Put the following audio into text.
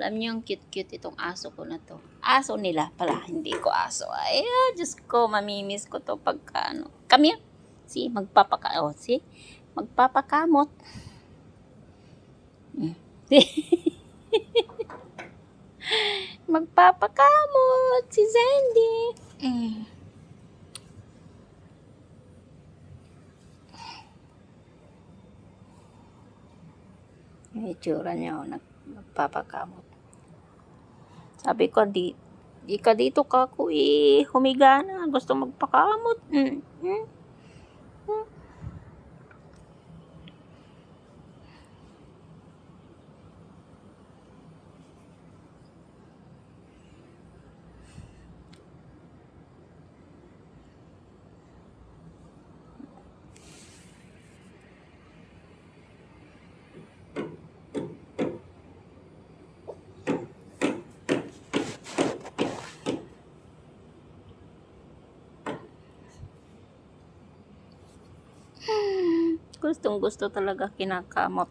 Alam niyo yung cute-cute itong aso ko na to. Aso nila pala, hindi ko aso. Ay, Diyos ko, mamimiss ko to pagka ano. Come here. See, magpapakamot. Magpapakamot si Zandy. Yung itsura niya, nagpapakamot. Sabi ko, di ka dito ka humiga na. Gusto magpakamot. Gustong gusto talaga kinakamot.